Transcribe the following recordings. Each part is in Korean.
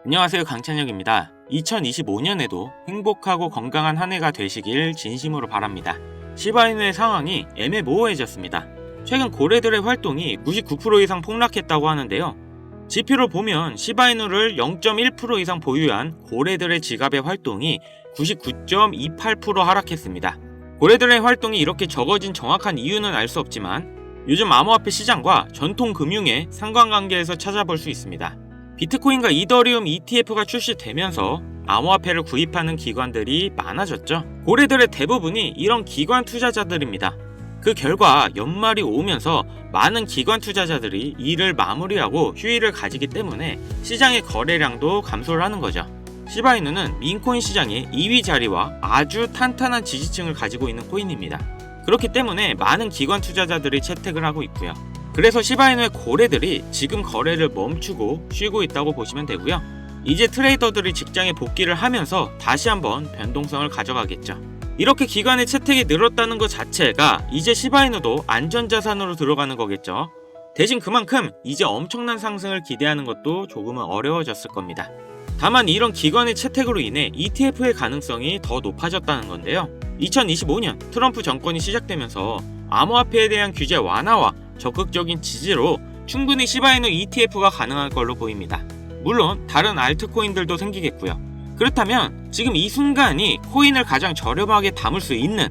안녕하세요, 강찬혁입니다. 2025년에도 행복하고 건강한 한 해가 되시길 진심으로 바랍니다. 시바이누의 상황이 애매모호해졌습니다. 최근 고래들의 활동이 99% 이상 폭락했다고 하는데요. 지표를 보면 시바이누를 0.1% 이상 보유한 고래들의 지갑의 활동이 99.28% 하락했습니다. 고래들의 활동이 이렇게 적어진 정확한 이유는 알 수 없지만 요즘 암호화폐 시장과 전통 금융의 상관관계에서 찾아볼 수 있습니다. 비트코인과 이더리움 ETF가 출시되면서 암호화폐를 구입하는 기관들이 많아졌죠. 고래들의 대부분이 이런 기관 투자자들입니다. 그 결과 연말이 오면서 많은 기관 투자자들이 일을 마무리하고 휴일을 가지기 때문에 시장의 거래량도 감소를 하는 거죠. 시바이누는 민코인 시장의 2위 자리와 아주 탄탄한 지지층을 가지고 있는 코인입니다. 그렇기 때문에 많은 기관 투자자들이 채택을 하고 있고요. 그래서 시바이누의 고래들이 지금 거래를 멈추고 쉬고 있다고 보시면 되고요. 이제 트레이더들이 직장에 복귀를 하면서 다시 한번 변동성을 가져가겠죠. 이렇게 기관의 채택이 늘었다는 것 자체가 이제 시바이누도 안전자산으로 들어가는 거겠죠. 대신 그만큼 이제 엄청난 상승을 기대하는 것도 조금은 어려워졌을 겁니다. 다만 이런 기관의 채택으로 인해 ETF의 가능성이 더 높아졌다는 건데요. 2025년 트럼프 정권이 시작되면서 암호화폐에 대한 규제 완화와 적극적인 지지로 충분히 시바이누 ETF가 가능할 걸로 보입니다. 물론 다른 알트코인들도 생기겠고요. 그렇다면 지금 이 순간이 코인을 가장 저렴하게 담을 수 있는,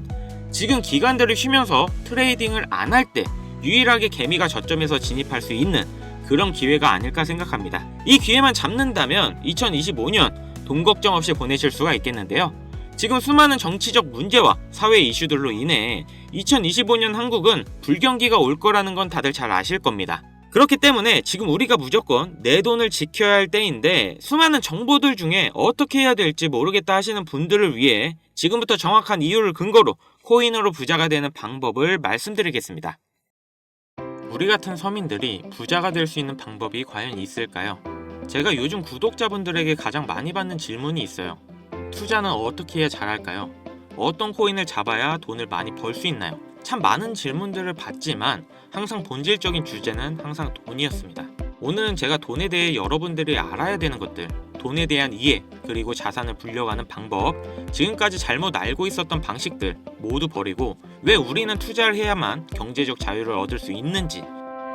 지금 기관들을 쉬면서 트레이딩을 안 할 때 유일하게 개미가 저점에서 진입할 수 있는 그런 기회가 아닐까 생각합니다. 이 기회만 잡는다면 2025년 돈 걱정 없이 보내실 수가 있겠는데요. 지금 수많은 정치적 문제와 사회 이슈들로 인해 2025년 한국은 불경기가 올 거라는 건 다들 잘 아실 겁니다. 그렇기 때문에 지금 우리가 무조건 내 돈을 지켜야 할 때인데 수많은 정보들 중에 어떻게 해야 될지 모르겠다 하시는 분들을 위해 지금부터 정확한 이유를 근거로 코인으로 부자가 되는 방법을 말씀드리겠습니다. 우리 같은 서민들이 부자가 될 수 있는 방법이 과연 있을까요? 제가 요즘 구독자분들에게 가장 많이 받는 질문이 있어요. 투자는 어떻게 해야 잘할까요? 어떤 코인을 잡아야 돈을 많이 벌 수 있나요? 참 많은 질문들을 받지만 항상 본질적인 주제는 항상 돈이었습니다. 오늘은 제가 돈에 대해 여러분들이 알아야 되는 것들, 돈에 대한 이해, 그리고 자산을 불려가는 방법, 지금까지 잘못 알고 있었던 방식들 모두 버리고 왜 우리는 투자를 해야만 경제적 자유를 얻을 수 있는지,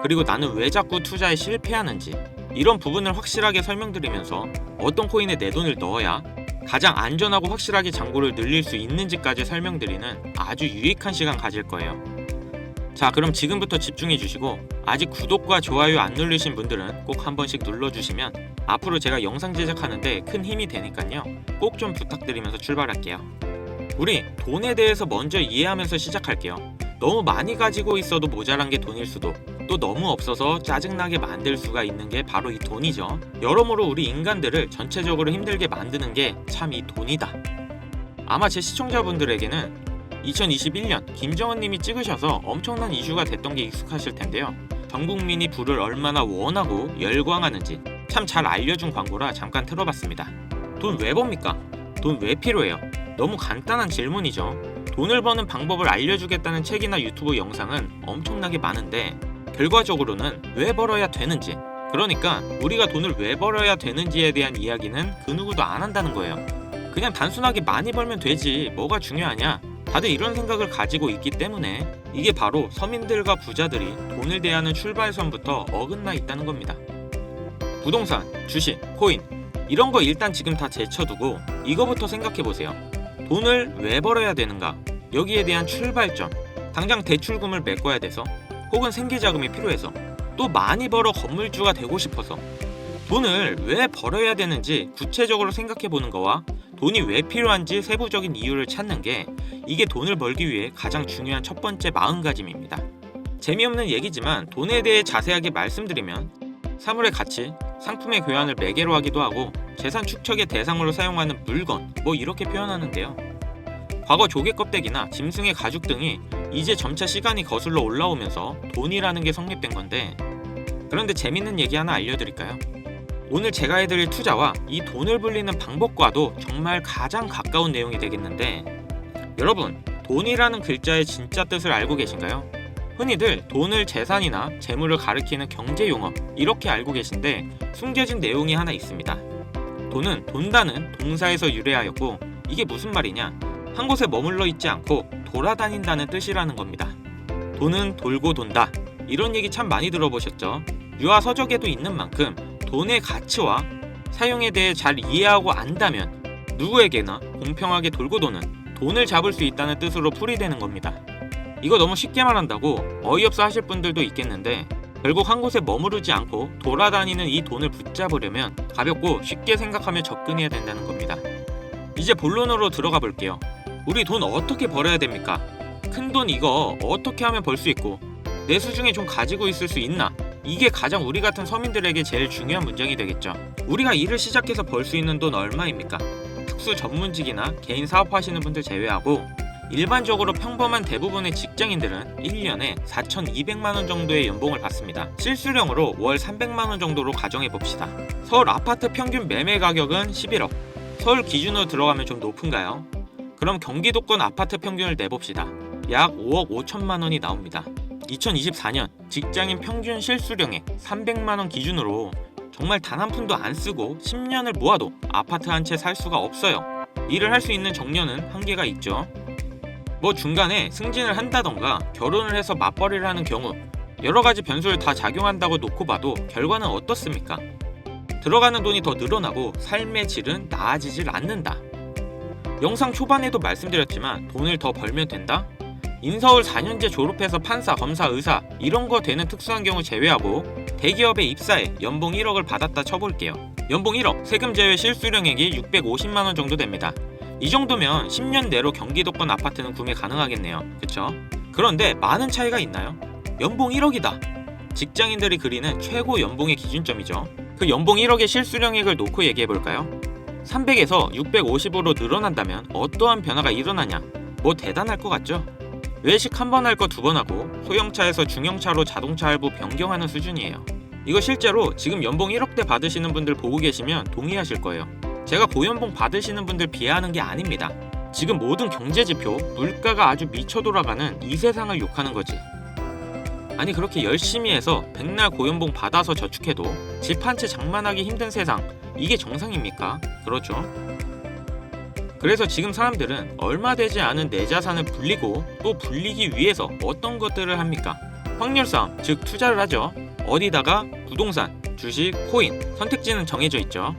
그리고 나는 왜 자꾸 투자에 실패하는지, 이런 부분을 확실하게 설명드리면서 어떤 코인에 내 돈을 넣어야 가장 안전하고 확실하게 잔고를 늘릴 수 있는지까지 설명드리는 아주 유익한 시간 가질 거예요. 자, 그럼 지금부터 집중해 주시고 아직 구독과 좋아요 안 누르신 분들은 꼭 한 번씩 눌러주시면 앞으로 제가 영상 제작하는데 큰 힘이 되니까요. 꼭 좀 부탁드리면서 출발할게요. 우리 돈에 대해서 먼저 이해하면서 시작할게요. 너무 많이 가지고 있어도 모자란 게 돈일 수도, 또 너무 없어서 짜증나게 만들 수가 있는 게 바로 이 돈이죠. 여러모로 우리 인간들을 전체적으로 힘들게 만드는 게 참 이 돈이다. 아마 제 시청자분들에게는 2021년 김정은 님이 찍으셔서 엄청난 이슈가 됐던 게 익숙하실 텐데요. 전 국민이 불을 얼마나 원하고 열광하는지 참 잘 알려준 광고라 잠깐 틀어봤습니다. 돈 왜 법니까? 돈 왜 필요해요? 너무 간단한 질문이죠. 돈을 버는 방법을 알려주겠다는 책이나 유튜브 영상은 엄청나게 많은데 결과적으로는 왜 벌어야 되는지, 그러니까 우리가 돈을 왜 벌어야 되는지에 대한 이야기는 그 누구도 안 한다는 거예요. 그냥 단순하게 많이 벌면 되지 뭐가 중요하냐, 다들 이런 생각을 가지고 있기 때문에 이게 바로 서민들과 부자들이 돈을 대하는 출발선부터 어긋나 있다는 겁니다. 부동산, 주식, 코인 이런 거 일단 지금 다 제쳐두고 이거부터 생각해보세요. 돈을 왜 벌어야 되는가? 여기에 대한 출발점, 당장 대출금을 메꿔야 돼서, 혹은 생계자금이 필요해서, 또 많이 벌어 건물주가 되고 싶어서, 돈을 왜 벌어야 되는지 구체적으로 생각해보는 거와 돈이 왜 필요한지 세부적인 이유를 찾는 게 이게 돈을 벌기 위해 가장 중요한 첫 번째 마음가짐입니다. 재미없는 얘기지만 돈에 대해 자세하게 말씀드리면 사물의 가치, 상품의 교환을 매개로 하기도 하고 재산 축적의 대상으로 사용하는 물건, 뭐 이렇게 표현하는데요. 과거 조개 껍데기나 짐승의 가죽 등이 이제 점차 시간이 거슬러 올라오면서 돈이라는 게 성립된 건데, 그런데 재밌는 얘기 하나 알려드릴까요? 오늘 제가 해드릴 투자와 이 돈을 불리는 방법과도 정말 가장 가까운 내용이 되겠는데, 여러분, 돈이라는 글자의 진짜 뜻을 알고 계신가요? 흔히들 돈을 재산이나 재물을 가리키는 경제용어 이렇게 알고 계신데 숨겨진 내용이 하나 있습니다. 돈은 돈다는 동사에서 유래하였고, 이게 무슨 말이냐? 한 곳에 머물러 있지 않고 돌아다닌다는 뜻이라는 겁니다. 돈은 돌고 돈다. 이런 얘기 참 많이 들어보셨죠? 유아 서적에도 있는 만큼 돈의 가치와 사용에 대해 잘 이해하고 안다면 누구에게나 공평하게 돌고 도는 돈을 잡을 수 있다는 뜻으로 풀이되는 겁니다. 이거 너무 쉽게 말한다고 어이없어 하실 분들도 있겠는데, 결국 한 곳에 머무르지 않고 돌아다니는 이 돈을 붙잡으려면 가볍고 쉽게 생각하며 접근해야 된다는 겁니다. 이제 본론으로 들어가 볼게요. 우리 돈 어떻게 벌어야 됩니까? 큰 돈 이거 어떻게 하면 벌 수 있고 내 수중에 좀 가지고 있을 수 있나? 이게 가장 우리 같은 서민들에게 제일 중요한 문제이 되겠죠. 우리가 일을 시작해서 벌 수 있는 돈 얼마입니까? 특수 전문직이나 개인 사업하시는 분들 제외하고 일반적으로 평범한 대부분의 직장인들은 1년에 4,200만원 정도의 연봉을 받습니다. 실수령으로 월 300만원 정도로 가정해봅시다. 서울 아파트 평균 매매 가격은 11억. 서울 기준으로 들어가면 좀 높은가요? 그럼 경기도권 아파트 평균을 내봅시다. 약 5억 5천만원이 나옵니다. 2024년 직장인 평균 실수령액 300만원 기준으로 정말 단 한 푼도 안 쓰고 10년을 모아도 아파트 한 채 살 수가 없어요. 일을 할 수 있는 정년은 한계가 있죠. 뭐 중간에 승진을 한다던가 결혼을 해서 맞벌이를 하는 경우 여러가지 변수를 다 작용한다고 놓고 봐도 결과는 어떻습니까? 들어가는 돈이 더 늘어나고 삶의 질은 나아지질 않는다. 영상 초반에도 말씀드렸지만 돈을 더 벌면 된다? 인서울 4년제 졸업해서 판사, 검사, 의사 이런 거 되는 특수한 경우 제외하고 대기업에 입사해 연봉 1억을 받았다 쳐볼게요. 연봉 1억, 세금 제외 실수령액이 650만원 정도 됩니다. 이 정도면 10년 내로 경기도권 아파트는 구매 가능하겠네요. 그쵸? 그런데 많은 차이가 있나요? 연봉 1억이다. 직장인들이 그리는 최고 연봉의 기준점이죠. 그 연봉 1억의 실수령액을 놓고 얘기해볼까요? 300에서 650으로 늘어난다면 어떠한 변화가 일어나냐? 뭐 대단할 것 같죠? 외식 한 번 할 거 두 번 하고 소형차에서 중형차로 자동차 할부 변경하는 수준이에요. 이거 실제로 지금 연봉 1억대 받으시는 분들 보고 계시면 동의하실 거예요. 제가 고연봉 받으시는 분들 비하하는 게 아닙니다. 지금 모든 경제지표, 물가가 아주 미쳐 돌아가는 이 세상을 욕하는 거지. 아니 그렇게 열심히 해서 백날 고연봉 받아서 저축해도 집 한 채 장만하기 힘든 세상, 이게 정상입니까? 그렇죠. 그래서 지금 사람들은 얼마 되지 않은 내 자산을 불리고 또 불리기 위해서 어떤 것들을 합니까? 확률 싸움, 즉 투자를 하죠. 어디다가? 부동산, 주식, 코인, 선택지는 정해져 있죠.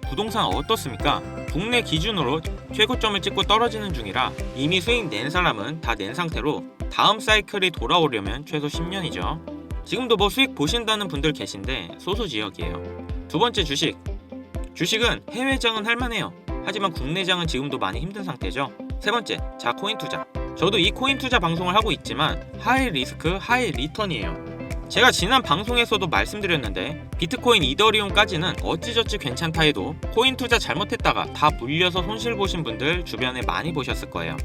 부동산 어떻습니까? 국내 기준으로 최고점을 찍고 떨어지는 중이라 이미 수익 낸 사람은 다 낸 상태로 다음 사이클이 돌아오려면 최소 10년이죠. 지금도 뭐 수익 보신다는 분들 계신데 소수지역이에요. 두 번째 주식. 주식은 해외장은 할만해요. 하지만 국내장은 지금도 많이 힘든 상태죠. 세 번째, 자 코인 투자. 저도 이 코인 투자 방송을 하고 있지만 하이 리스크, 하이 리턴이에요. 제가 지난 방송에서도 말씀드렸는데 비트코인, 이더리움까지는 어찌저찌 괜찮다 해도 코인 투자 잘못했다가 다 물려서 손실 보신 분들 주변에 많이 보셨을 거예요.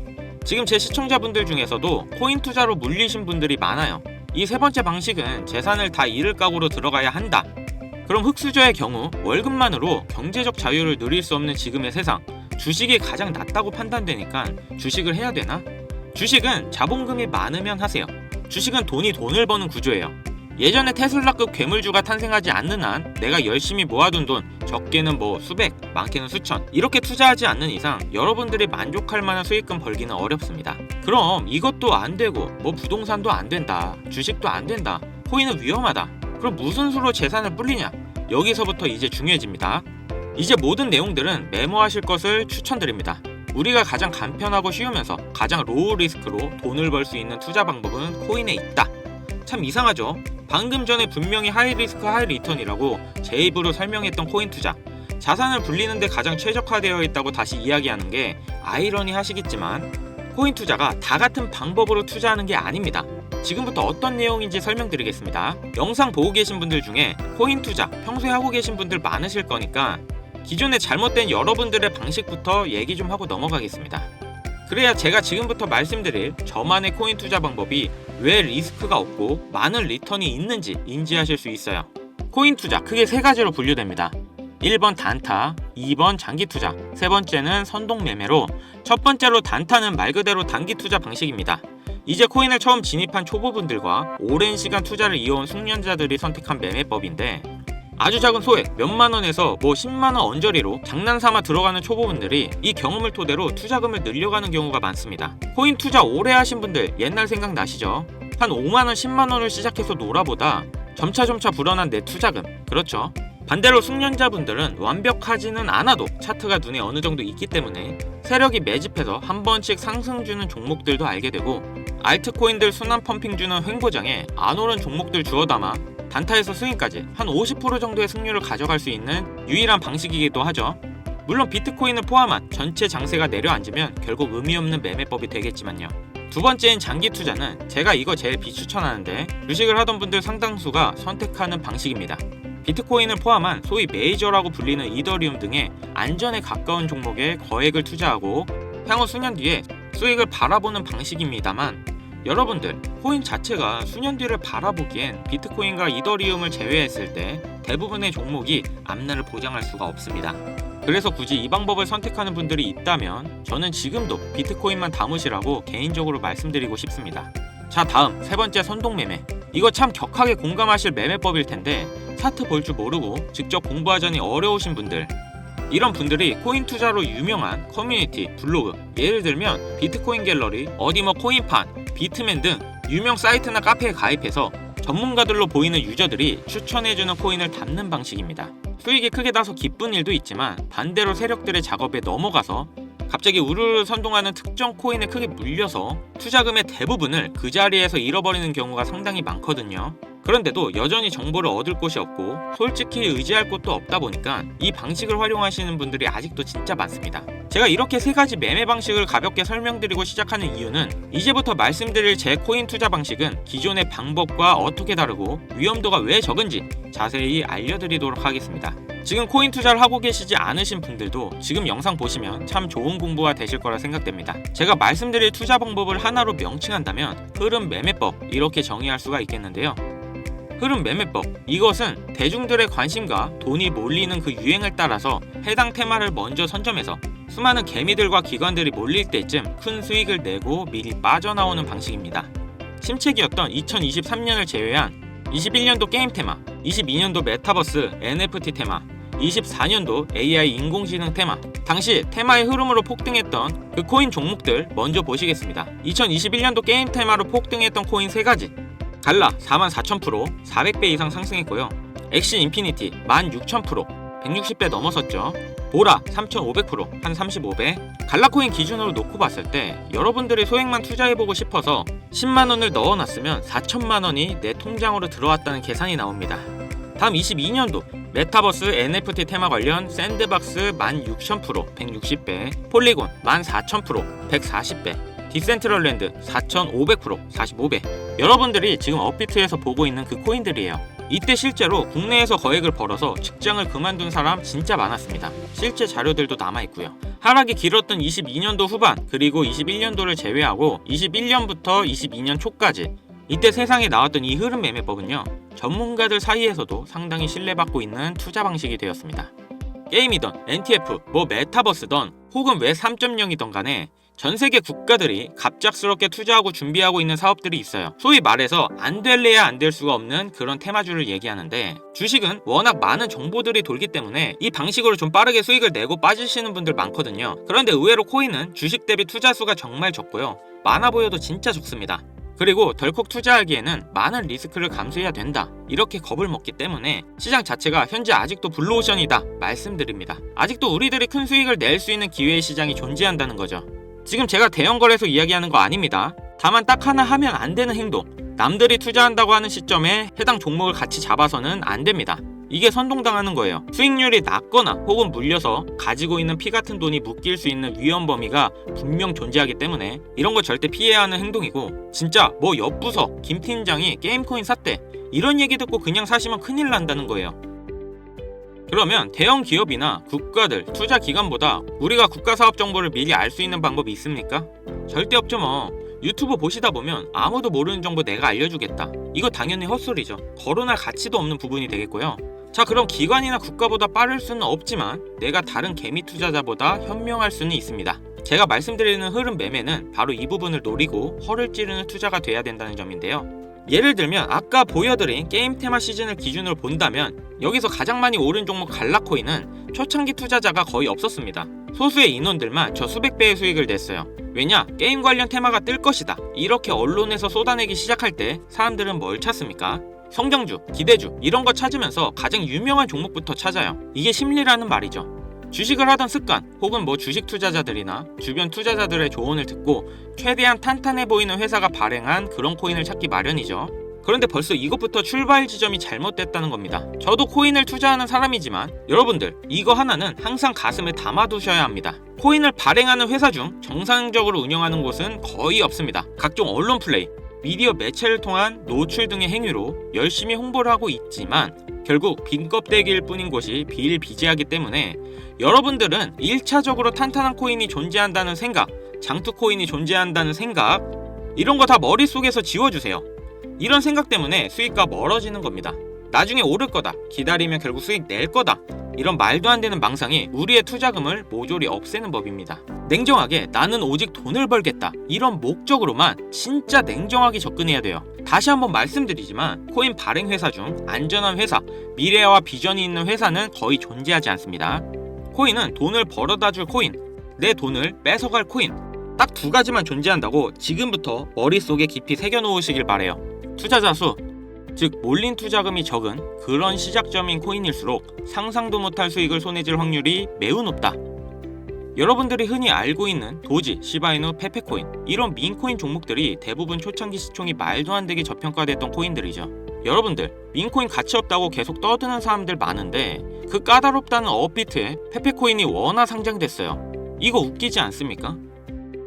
지금 제 시청자분들 중에서도 코인 투자로 물리신 분들이 많아요. 이 세 번째 방식은 재산을 다 잃을 각오로 들어가야 한다. 그럼 흑수저의 경우 월급만으로 경제적 자유를 누릴 수 없는 지금의 세상, 주식이 가장 낫다고 판단되니까 주식을 해야 되나? 주식은 자본금이 많으면 하세요. 주식은 돈이 돈을 버는 구조예요. 예전에 테슬라급 괴물주가 탄생하지 않는 한 내가 열심히 모아둔 돈, 적게는 뭐 수백, 많게는 수천, 이렇게 투자하지 않는 이상 여러분들이 만족할 만한 수익금 벌기는 어렵습니다. 그럼 이것도 안 되고 뭐 부동산도 안 된다, 주식도 안 된다, 코인은 위험하다, 그럼 무슨 수로 재산을 불리냐? 여기서부터 이제 중요해집니다. 이제 모든 내용들은 메모하실 것을 추천드립니다. 우리가 가장 간편하고 쉬우면서 가장 로우 리스크로 돈을 벌 수 있는 투자 방법은 코인에 있다. 참 이상하죠? 방금 전에 분명히 하이 리스크 하이 리턴이라고 제 입으로 설명했던 코인 투자, 자산을 불리는데 가장 최적화되어 있다고 다시 이야기하는 게 아이러니 하시겠지만 코인 투자가 다 같은 방법으로 투자하는 게 아닙니다. 지금부터 어떤 내용인지 설명드리겠습니다. 영상 보고 계신 분들 중에 코인 투자 평소에 하고 계신 분들 많으실 거니까 기존에 잘못된 여러분들의 방식부터 얘기 좀 하고 넘어가겠습니다. 그래야 제가 지금부터 말씀드릴 저만의 코인 투자 방법이 왜 리스크가 없고 많은 리턴이 있는지 인지하실 수 있어요. 코인 투자 크게 세 가지로 분류됩니다. 1번 단타, 2번 장기 투자, 세 번째는 선동 매매로, 첫 번째로 단타는 말 그대로 단기 투자 방식입니다. 이제 코인을 처음 진입한 초보분들과 오랜 시간 투자를 이어온 숙련자들이 선택한 매매법인데, 아주 작은 소액 몇만 원에서 뭐 10만 원 언저리로 장난삼아 들어가는 초보분들이 이 경험을 토대로 투자금을 늘려가는 경우가 많습니다. 코인 투자 오래 하신 분들 옛날 생각나시죠? 한 5만 원, 10만 원을 시작해서 놀아보다 점차 불어난 내 투자금, 그렇죠? 반대로 숙련자분들은 완벽하지는 않아도 차트가 눈에 어느 정도 있기 때문에 세력이 매집해서 한 번씩 상승 주는 종목들도 알게 되고 알트코인들 순환 펌핑 주는 횡보장에 안 오른 종목들 주워 담아 단타에서 수익까지 한 50% 정도의 승률을 가져갈 수 있는 유일한 방식이기도 하죠. 물론 비트코인을 포함한 전체 장세가 내려앉으면 결국 의미 없는 매매법이 되겠지만요. 두 번째인 장기 투자는 제가 이거 제일 비추천하는데 주식을 하던 분들 상당수가 선택하는 방식입니다. 비트코인을 포함한 소위 메이저라고 불리는 이더리움 등의 안전에 가까운 종목에 거액을 투자하고 향후 수년 뒤에 수익을 바라보는 방식입니다만 여러분들 코인 자체가 수년 뒤를 바라보기엔 비트코인과 이더리움을 제외했을 때 대부분의 종목이 앞날을 보장할 수가 없습니다. 그래서 굳이 이 방법을 선택하는 분들이 있다면 저는 지금도 비트코인만 담으시라고 개인적으로 말씀드리고 싶습니다. 자, 다음 세 번째 선동매매. 이거 참 격하게 공감하실 매매법일 텐데 차트 볼 줄 모르고 직접 공부하자니 어려우신 분들, 이런 분들이 코인 투자로 유명한 커뮤니티, 블로그, 예를 들면 비트코인 갤러리, 어디 뭐 코인판, 비트맨 등 유명 사이트나 카페에 가입해서 전문가들로 보이는 유저들이 추천해주는 코인을 담는 방식입니다. 수익이 크게 나서 기쁜 일도 있지만 반대로 세력들의 작업에 넘어가서 갑자기 우르르 선동하는 특정 코인에 크게 물려서 투자금의 대부분을 그 자리에서 잃어버리는 경우가 상당히 많거든요. 그런데도 여전히 정보를 얻을 곳이 없고 솔직히 의지할 곳도 없다 보니까 이 방식을 활용하시는 분들이 아직도 진짜 많습니다. 제가 이렇게 세 가지 매매 방식을 가볍게 설명드리고 시작하는 이유는 이제부터 말씀드릴 제 코인 투자 방식은 기존의 방법과 어떻게 다르고 위험도가 왜 적은지 자세히 알려드리도록 하겠습니다. 지금 코인 투자를 하고 계시지 않으신 분들도 지금 영상 보시면 참 좋은 공부가 되실 거라 생각됩니다. 제가 말씀드릴 투자 방법을 하나로 명칭한다면 흐름 매매법, 이렇게 정의할 수가 있겠는데요. 흐름 매매법, 이것은 대중들의 관심과 돈이 몰리는 그 유행을 따라서 해당 테마를 먼저 선점해서 수많은 개미들과 기관들이 몰릴 때쯤 큰 수익을 내고 미리 빠져나오는 방식입니다. 침체기였던 2023년을 제외한 21년도 게임 테마, 22년도 메타버스, NFT 테마, 24년도 AI 인공지능 테마, 당시 테마의 흐름으로 폭등했던 그 코인 종목들 먼저 보시겠습니다. 2021년도 게임 테마로 폭등했던 코인 3가지. 갈라 44,000%, 400배 이상 상승했고요. 엑시 인피니티 16,000%, 160배 넘어섰죠. 보라 3,500%, 한 35배. 갈라코인 기준으로 놓고 봤을 때 여러분들이 소액만 투자해보고 싶어서 10만원을 넣어놨으면 4천만원이 내 통장으로 들어왔다는 계산이 나옵니다. 다음 22년도 메타버스 NFT 테마 관련 샌드박스 16,000%, 160배, 폴리곤 14,000%, 140배, 디센트럴랜드 4,500%, 45배. 여러분들이 지금 업비트에서 보고 있는 그 코인들이에요. 이때 실제로 국내에서 거액을 벌어서 직장을 그만둔 사람 진짜 많았습니다. 실제 자료들도 남아있고요. 하락이 길었던 22년도 후반 그리고 21년도를 제외하고 21년부터 22년 초까지 이때 세상에 나왔던 이 흐름 매매법은요, 전문가들 사이에서도 상당히 신뢰받고 있는 투자 방식이 되었습니다. 게임이던 NTF, 뭐 메타버스던 혹은 웹 3.0이던 간에 전 세계 국가들이 갑작스럽게 투자하고 준비하고 있는 사업들이 있어요. 소위 말해서 안 될래야 안 될 수가 없는 그런 테마주를 얘기하는데, 주식은 워낙 많은 정보들이 돌기 때문에 이 방식으로 좀 빠르게 수익을 내고 빠지시는 분들 많거든요. 그런데 의외로 코인은 주식 대비 투자 수가 정말 적고요, 많아 보여도 진짜 적습니다. 그리고 덜컥 투자하기에는 많은 리스크를 감수해야 된다, 이렇게 겁을 먹기 때문에 시장 자체가 현재 아직도 블루오션이다 말씀드립니다. 아직도 우리들이 큰 수익을 낼 수 있는 기회의 시장이 존재한다는 거죠. 지금 제가 대형 거래소 이야기하는 거 아닙니다. 다만 딱 하나 하면 안 되는 행동, 남들이 투자한다고 하는 시점에 해당 종목을 같이 잡아서는 안 됩니다. 이게 선동당하는 거예요. 수익률이 낮거나 혹은 물려서 가지고 있는 피 같은 돈이 묶일 수 있는 위험 범위가 분명 존재하기 때문에 이런 거 절대 피해야 하는 행동이고, 진짜 뭐 옆부서 김 팀장이 게임코인 샀대, 이런 얘기 듣고 그냥 사시면 큰일 난다는 거예요. 그러면 대형 기업이나 국가들, 투자 기관보다 우리가 국가 사업 정보를 미리 알 수 있는 방법이 있습니까? 절대 없죠 뭐. 유튜브 보시다 보면 아무도 모르는 정보 내가 알려주겠다, 이거 당연히 헛소리죠. 거론할 가치도 없는 부분이 되겠고요. 자, 그럼 기관이나 국가보다 빠를 수는 없지만 내가 다른 개미 투자자보다 현명할 수는 있습니다. 제가 말씀드리는 흐름 매매는 바로 이 부분을 노리고 허를 찌르는 투자가 돼야 된다는 점인데요. 예를 들면 아까 보여드린 게임 테마 시즌을 기준으로 본다면 여기서 가장 많이 오른 종목 갈라코인은 초창기 투자자가 거의 없었습니다. 소수의 인원들만 저 수백 배의 수익을 냈어요. 왜냐? 게임 관련 테마가 뜰 것이다, 이렇게 언론에서 쏟아내기 시작할 때 사람들은 뭘 찾습니까? 성장주, 기대주 이런 거 찾으면서 가장 유명한 종목부터 찾아요. 이게 심리라는 말이죠. 주식을 하던 습관 혹은 주식 투자자들이나 주변 투자자들의 조언을 듣고 최대한 탄탄해 보이는 회사가 발행한 그런 코인을 찾기 마련이죠. 그런데 벌써 이것부터 출발 지점이 잘못됐다는 겁니다. 저도 코인을 투자하는 사람이지만 여러분들 이거 하나는 항상 가슴에 담아두셔야 합니다. 코인을 발행하는 회사 중 정상적으로 운영하는 곳은 거의 없습니다. 각종 언론 플레이, 미디어 매체를 통한 노출 등의 행위로 열심히 홍보를 하고 있지만 결국 빈 껍데기일 뿐인 곳이 비일비재하기 때문에 여러분들은 1차적으로 탄탄한 코인이 존재한다는 생각, 장투 코인이 존재한다는 생각, 이런 거 다 머릿속에서 지워주세요. 이런 생각 때문에 수익과 멀어지는 겁니다. 나중에 오를 거다, 기다리면 결국 수익 낼 거다, 이런 말도 안 되는 망상이 우리의 투자금을 모조리 없애는 법입니다. 냉정하게 나는 오직 돈을 벌겠다, 이런 목적으로만 진짜 냉정하게 접근해야 돼요. 다시 한번 말씀드리지만 코인 발행 회사 중 안전한 회사, 미래와 비전이 있는 회사는 거의 존재하지 않습니다. 코인은 돈을 벌어다 줄 코인, 내 돈을 뺏어갈 코인, 딱 두 가지만 존재한다고 지금부터 머릿속에 깊이 새겨놓으시길 바래요. 투자자 수, 즉 몰린 투자금이 적은 그런 시작점인 코인일수록 상상도 못할 수익을 손해질 확률이 매우 높다. 여러분들이 흔히 알고 있는 도지, 시바이누, 페페코인, 이런 민코인 종목들이 대부분 초창기 시총이 말도 안 되게 저평가됐던 코인들이죠. 여러분들 민코인 가치 없다고 계속 떠드는 사람들 많은데 그 까다롭다는 업비트에 페페코인이 워낙 상장됐어요. 이거 웃기지 않습니까?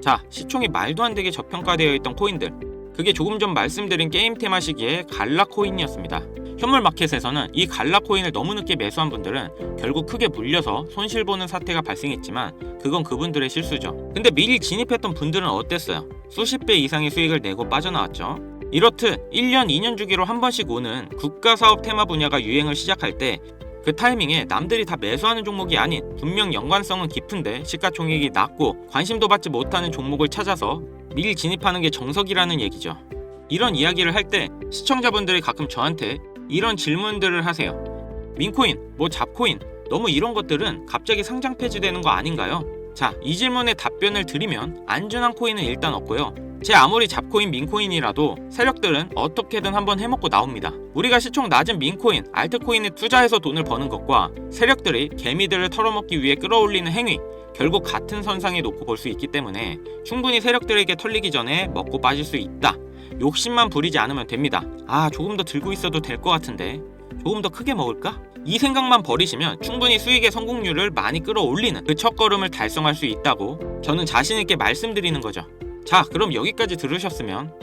자, 시총이 말도 안 되게 저평가되어 있던 코인들, 그게 조금 전 말씀드린 게임 테마 시기의 갈라코인이었습니다. 현물 마켓에서는 이 갈라코인을 너무 늦게 매수한 분들은 결국 크게 물려서 손실보는 사태가 발생했지만 그건 그분들의 실수죠. 근데 미리 진입했던 분들은 어땠어요? 수십 배 이상의 수익을 내고 빠져나왔죠. 이렇듯 1년, 2년 주기로 한 번씩 오는 국가사업 테마 분야가 유행을 시작할 때 그 타이밍에 남들이 다 매수하는 종목이 아닌 분명 연관성은 깊은데 시가총액이 낮고 관심도 받지 못하는 종목을 찾아서 미리 진입하는 게 정석이라는 얘기죠. 이런 이야기를 할 때 시청자분들이 가끔 저한테 이런 질문들을 하세요. 민코인, 잡코인, 너무 이런 것들은 갑자기 상장 폐지되는 거 아닌가요? 자, 이 질문에 답변을 드리면 안전한 코인은 일단 없고요. 제 아무리 잡코인, 민코인이라도 세력들은 어떻게든 한번 해먹고 나옵니다. 우리가 시총 낮은 민코인, 알트코인에 투자해서 돈을 버는 것과 세력들이 개미들을 털어먹기 위해 끌어올리는 행위, 결국 같은 선상에 놓고 볼 수 있기 때문에 충분히 세력들에게 털리기 전에 먹고 빠질 수 있다. 욕심만 부리지 않으면 됩니다. 조금 더 들고 있어도 될 것 같은데 조금 더 크게 먹을까? 이 생각만 버리시면 충분히 수익의 성공률을 많이 끌어올리는 그 첫걸음을 달성할 수 있다고 저는 자신있게 말씀드리는 거죠. 자, 그럼 여기까지 들으셨으면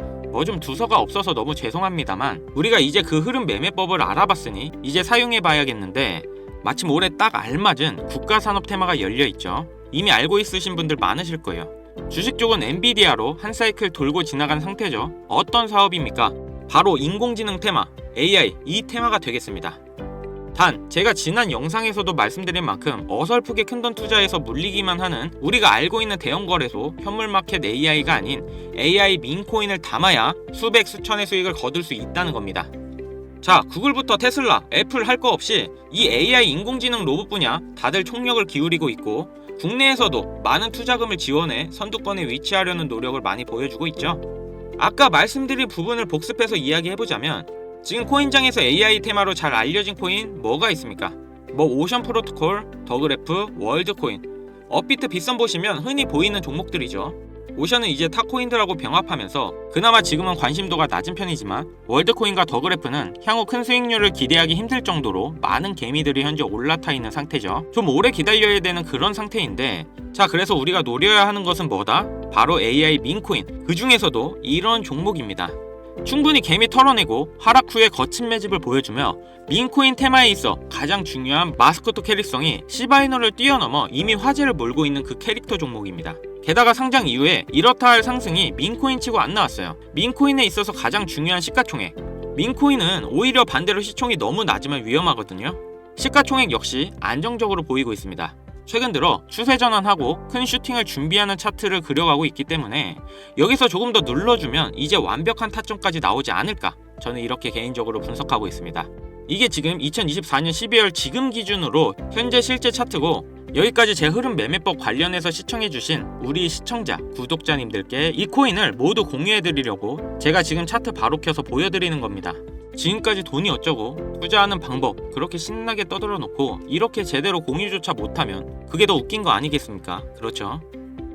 좀 두서가 없어서 너무 죄송합니다만 우리가 이제 그 흐름 매매법을 알아봤으니 이제 사용해봐야겠는데 마침 올해 딱 알맞은 국가산업 테마가 열려있죠. 이미 알고 있으신 분들 많으실 거예요. 주식 쪽은 엔비디아로 한 사이클 돌고 지나간 상태죠. 어떤 사업입니까? 바로 인공지능 테마, AI, 이 테마가 되겠습니다. 단, 제가 지난 영상에서도 말씀드린 만큼 어설프게 큰돈 투자에서 물리기만 하는 우리가 알고 있는 대형거래소, 현물마켓 AI가 아닌 AI 민코인을 담아야 수백, 수천의 수익을 거둘 수 있다는 겁니다. 자, 구글부터 테슬라, 애플 할 거 없이 이 AI 인공지능 로봇 분야 다들 총력을 기울이고 있고 국내에서도 많은 투자금을 지원해 선두권에 위치하려는 노력을 많이 보여주고 있죠. 아까 말씀드린 부분을 복습해서 이야기해보자면 지금 코인장에서 AI 테마로 잘 알려진 코인 뭐가 있습니까? 오션 프로토콜, 더그래프, 월드코인, 업비트, 빗썸 보시면 흔히 보이는 종목들이죠. 오션은 이제 타 코인들하고 병합하면서 그나마 지금은 관심도가 낮은 편이지만 월드코인과 더그래프는 향후 큰 수익률을 기대하기 힘들 정도로 많은 개미들이 현재 올라타 있는 상태죠. 좀 오래 기다려야 되는 그런 상태인데, 자, 그래서 우리가 노려야 하는 것은 뭐다? 바로 AI 민코인, 그 중에서도 이런 종목입니다. 충분히 개미 털어내고 하락 후에 거친 매집을 보여주며 민코인 테마에 있어 가장 중요한 마스코트 캐릭성이 시바이누를 뛰어넘어 이미 화제를 몰고 있는 그 캐릭터 종목입니다. 게다가 상장 이후에 이렇다 할 상승이 민코인 치고 안 나왔어요. 민코인에 있어서 가장 중요한 시가총액, 민코인은 오히려 반대로 시총이 너무 낮으면 위험하거든요. 시가총액 역시 안정적으로 보이고 있습니다. 최근 들어 추세 전환하고 큰 슈팅을 준비하는 차트를 그려가고 있기 때문에 여기서 조금 더 눌러주면 이제 완벽한 타점까지 나오지 않을까, 저는 이렇게 개인적으로 분석하고 있습니다. 이게 지금 2024년 12월 지금 기준으로 현재 실제 차트고, 여기까지 제 흐름 매매법 관련해서 시청해주신 우리 시청자, 구독자님들께 이 코인을 모두 공유해드리려고 제가 지금 차트 바로 켜서 보여드리는 겁니다. 지금까지 돈이 어쩌고 투자하는 방법 그렇게 신나게 떠들어 놓고 이렇게 제대로 공유조차 못하면 그게 더 웃긴 거 아니겠습니까? 그렇죠?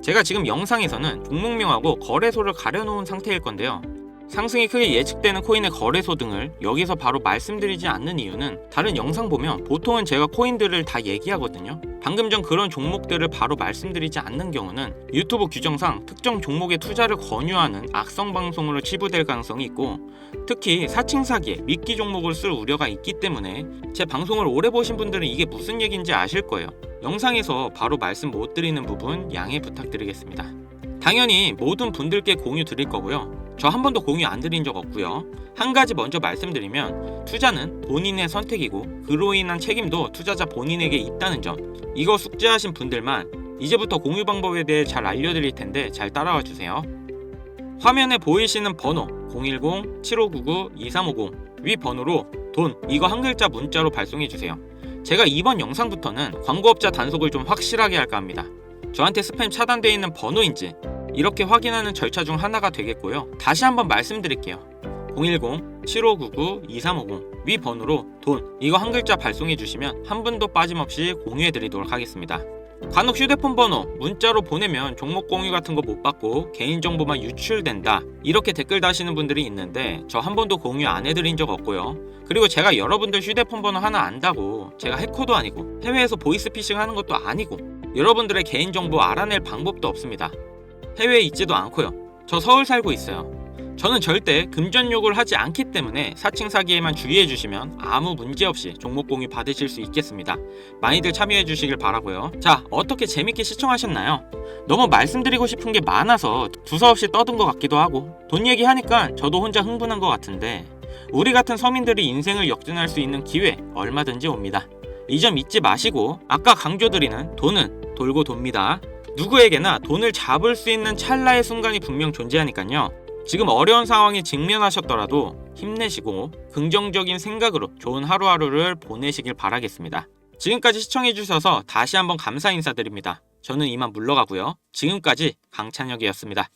제가 지금 영상에서는 종목명하고 거래소를 가려놓은 상태일 건데요. 상승이 크게 예측되는 코인의 거래소 등을 여기서 바로 말씀드리지 않는 이유는, 다른 영상 보면 보통은 제가 코인들을 다 얘기하거든요. 방금 전 그런 종목들을 바로 말씀드리지 않는 경우는 유튜브 규정상 특정 종목에 투자를 권유하는 악성 방송으로 치부될 가능성이 있고, 특히 사칭 사기에 미끼 종목을 쓸 우려가 있기 때문에 제 방송을 오래 보신 분들은 이게 무슨 얘기인지 아실 거예요. 영상에서 바로 말씀 못 드리는 부분 양해 부탁드리겠습니다. 당연히 모든 분들께 공유 드릴 거고요. 저 한 번도 공유 안 드린 적 없고요. 한 가지 먼저 말씀드리면, 투자는 본인의 선택이고 그로 인한 책임도 투자자 본인에게 있다는 점, 이거 숙지하신 분들만 이제부터 공유 방법에 대해 잘 알려드릴 텐데 잘 따라와 주세요. 화면에 보이시는 번호 010-7599-2350 위 번호로 돈, 이거 한 글자 문자로 발송해 주세요. 제가 이번 영상부터는 광고업자 단속을 좀 확실하게 할까 합니다. 저한테 스팸 차단되어 있는 번호인지 이렇게 확인하는 절차 중 하나가 되겠고요. 다시 한번 말씀드릴게요. 010-7599-2350 위 번호로 돈, 이거 한 글자 발송해 주시면 한 분도 빠짐없이 공유해 드리도록 하겠습니다. 간혹 휴대폰 번호 문자로 보내면 종목 공유 같은 거 못 받고 개인정보만 유출된다, 이렇게 댓글 다시는 분들이 있는데 저 한 번도 공유 안 해드린 적 없고요. 그리고 제가 여러분들 휴대폰 번호 하나 안다고 제가 해커도 아니고 해외에서 보이스피싱 하는 것도 아니고 여러분들의 개인정보 알아낼 방법도 없습니다. 해외에 있지도 않고요. 저 서울 살고 있어요. 저는 절대 금전 요구를 하지 않기 때문에 사칭 사기에만 주의해 주시면 아무 문제 없이 종목 공유 받으실 수 있겠습니다. 많이들 참여해 주시길 바라고요. 자, 어떻게 재밌게 시청하셨나요? 너무 말씀드리고 싶은 게 많아서 두서없이 떠든 것 같기도 하고, 돈 얘기하니까 저도 혼자 흥분한 것 같은데, 우리 같은 서민들이 인생을 역전할 수 있는 기회 얼마든지 옵니다. 이 점 잊지 마시고, 아까 강조드리는 돈은 돌고 돕니다. 누구에게나 돈을 잡을 수 있는 찰나의 순간이 분명 존재하니까요. 지금 어려운 상황에 직면하셨더라도 힘내시고 긍정적인 생각으로 좋은 하루하루를 보내시길 바라겠습니다. 지금까지 시청해주셔서 다시 한번 감사 인사드립니다. 저는 이만 물러가고요. 지금까지 강찬혁이었습니다.